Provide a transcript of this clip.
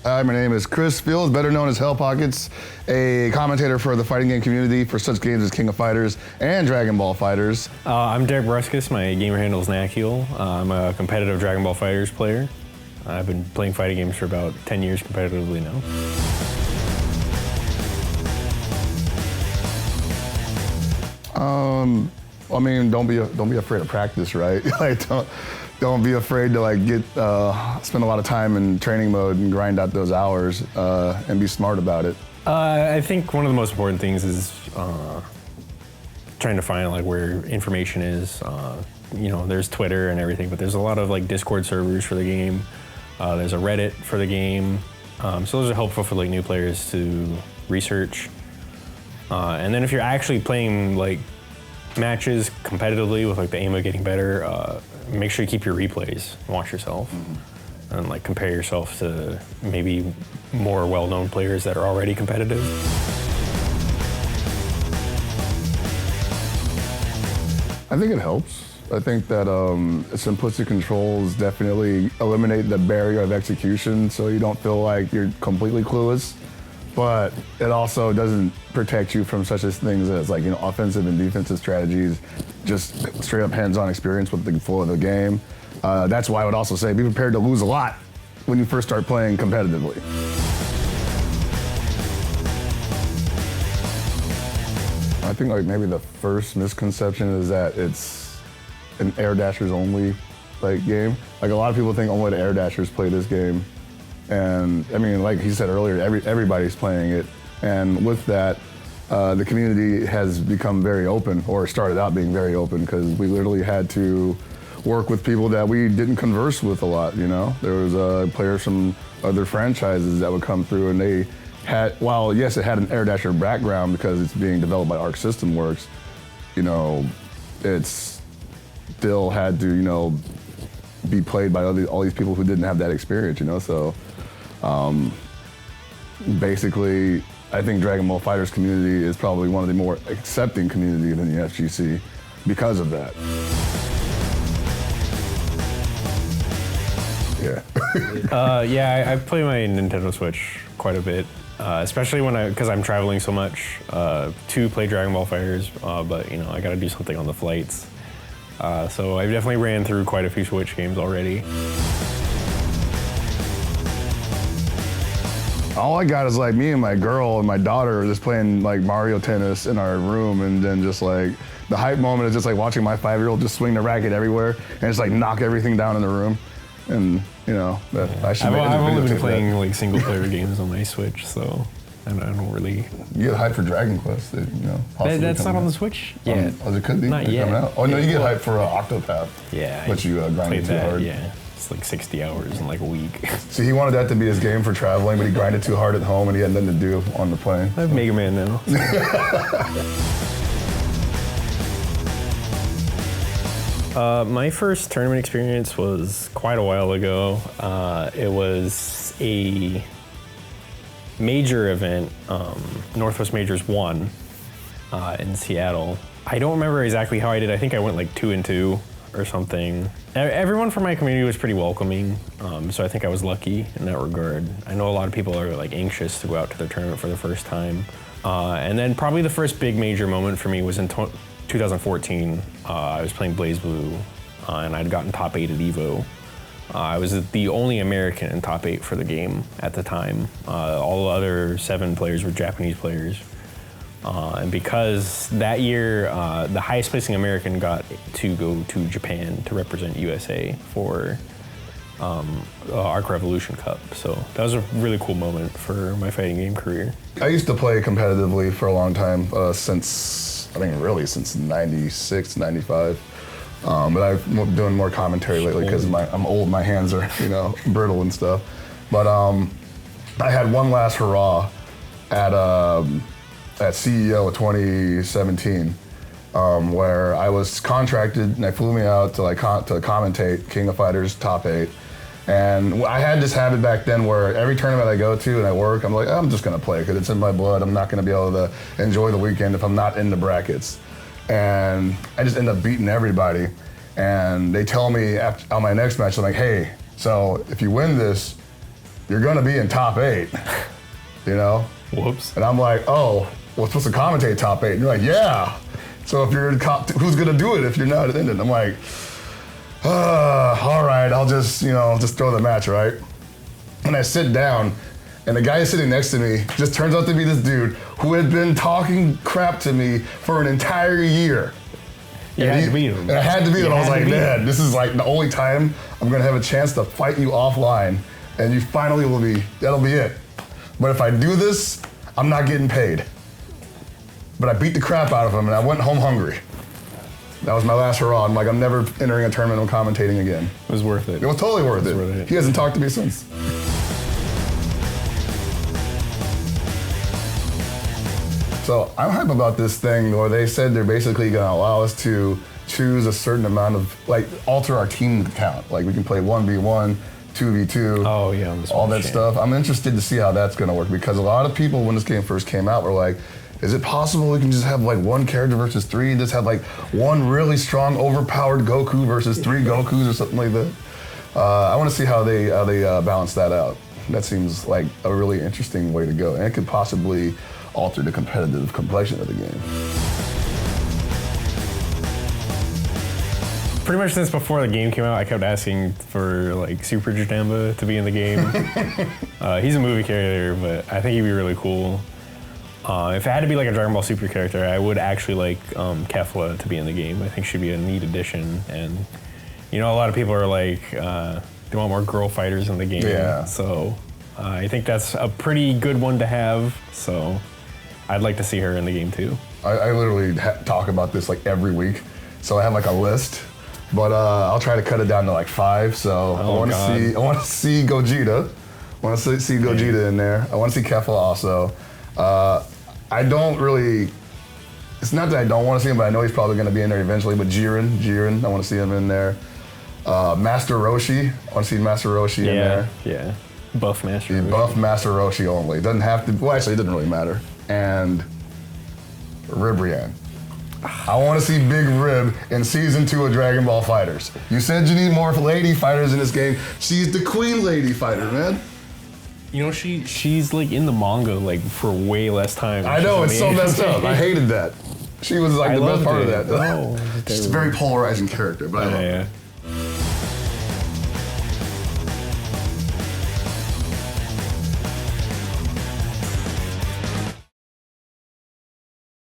Hi, my name is Chris Fields, better known as HellPockets, a commentator for the fighting game community for such games as King of Fighters and Dragon Ball FighterZ. I'm Derek Bruskus. My gamer handle is Nakkiel. I'm a competitive Dragon Ball FighterZ player. I've been playing fighting games for about 10 years competitively now. I mean, don't be afraid of practice, right? Like, don't be afraid to like spend a lot of time in training mode and grind out those hours and be smart about it. I think one of the most important things is trying to find like where information is. You know, there's Twitter and everything, but there's a lot of like Discord servers for the game. There's a Reddit for the game. So those are helpful for like new players to research. And then if you're actually playing like matches competitively with like the aim of getting better, make sure you keep your replays and watch yourself. And like compare yourself to maybe more well-known players that are already competitive. I think it helps. I think that simplistic controls definitely eliminate the barrier of execution, so you don't feel like you're completely clueless. But it also doesn't protect you from such as things as like, you know, offensive and defensive strategies, just straight up hands-on experience with the flow of the game. That's why I would also say be prepared to lose a lot when you first start playing competitively. I think like maybe the first misconception is that it's an air dashers only like game. Like a lot of people think only the air dashers play this game. And I mean, like he said earlier, everybody's playing it. And with that, the community has become very open, or started out being very open, because we literally had to work with people that we didn't converse with a lot, you know? There was players from other franchises that would come through, and they had, while yes, it had an Air Dasher background because it's being developed by Arc System Works, you know, it's still had to, you know, be played by all these people who didn't have that experience, you know? So basically, I think Dragon Ball FighterZ community is probably one of the more accepting community than the FGC because of that. Yeah. Yeah, I play my Nintendo Switch quite a bit, especially because I'm traveling so much to play Dragon Ball FighterZ, but you know, I gotta do something on the flights. So I've definitely ran through quite a few Switch games already. All I got is like me and my girl and my daughter are just playing like Mario Tennis in our room, and then just like the hype moment is just like watching my 5-year-old just swing the racket everywhere and just like knock everything down in the room. And you know, I've only been playing like single player games on my Switch, so I don't really. You get hyped for Dragon Quest, you know. That's not on the Switch. Yeah. Oh, it could be. Not yet. Out. Oh no, you get hyped for Octopath. Yeah. But you grinded too hard. Yeah. It's like 60 hours in like a week. See, he wanted that to be his game for traveling, but he grinded too hard at home and he had nothing to do on the plane. I have Mega Man now. My first tournament experience was quite a while ago. It was a major event, Northwest Majors 1 in Seattle. I don't remember exactly how I did. I think I went like 2-2 or something. Everyone from my community was pretty welcoming, so I think I was lucky in that regard. I know a lot of people are like anxious to go out to their tournament for the first time. And then probably the first big major moment for me was in 2014. I was playing BlazBlue, and I'd gotten top 8 at EVO. I was the only American in top 8 for the game at the time. All the other 7 players were Japanese players. And because that year, the highest placing American got to go to Japan to represent USA for Arc Revolution Cup. So that was a really cool moment for my fighting game career. I used to play competitively for a long time, since 96, 95. But I've been doing more commentary lately because I'm old, my hands are, you know, brittle and stuff. But I had one last hurrah at CEO 2017, where I was contracted and they flew me out to to commentate King of Fighters Top 8. And I had this habit back then where every tournament I go to and I work, I'm like, I'm just gonna play because it's in my blood. I'm not gonna be able to enjoy the weekend if I'm not in the brackets. And I just end up beating everybody. And they tell me on my next match, I'm like, hey, so if you win this, you're gonna be in top 8, you know? Whoops. And I'm like, oh, we're supposed to commentate top 8. And you're like, yeah. So if you're in who's gonna do it if you're not in it? I'm like, all right, I'll just throw the match, right? And I sit down, and the guy sitting next to me just turns out to be this dude who had been talking crap to me for an entire year. You had to beat him. And I had to beat him. I was like, man, this is like the only time I'm gonna have a chance to fight you offline, and you finally that'll be it. But if I do this, I'm not getting paid. But I beat the crap out of him, and I went home hungry. That was my last hurrah. I'm like, I'm never entering a tournament or commentating again. It was worth it. It was totally worth it. He hasn't talked to me since. So I'm hype about this thing where they said they're basically gonna allow us to choose a certain amount of, like, alter our team count. Like we can play 1v1, 2v2, oh yeah, on this all that stuff. I'm interested to see how that's gonna work because a lot of people when this game first came out were like, is it possible we can just have like one character versus 3 and just have like one really strong overpowered Goku versus 3 Gokus or something like that? I wanna see how they balance that out. That seems like a really interesting way to go, and it could possibly alter the competitive complexion of the game. Pretty much since before the game came out, I kept asking for like Super Jitamba to be in the game. He's a movie character, but I think he'd be really cool. If it had to be like a Dragon Ball Super character, I would actually like Kefla to be in the game. I think she'd be a neat addition. And a lot of people are like, they want more girl fighters in the game. Yeah. So I think that's a pretty good one to have. So I'd like to see her in the game too. I literally talk about this like every week. So I have like a list, but I'll try to cut it down to like 5. So I want to see Gogeta. I want to see Gogeta in there. I want to see Kefla also. I don't really. It's not that I don't want to see him, but I know he's probably going to be in there eventually. But Jiren, I want to see him in there. Master Roshi, I want to see Master Roshi in there. Yeah, buff Master Roshi. Buff Master Roshi only. Doesn't have to. Well, actually, it doesn't really matter. And Ribrianne. I want to see Big Rib in Season 2 of Dragon Ball FighterZ. You said you need more lady fighters in this game. She's the queen lady fighter, man. She's like in the manga like for way less time. I know, it's so messed up. I hated that. She was like the best part of that. Oh, she's a very polarizing character, but I love her.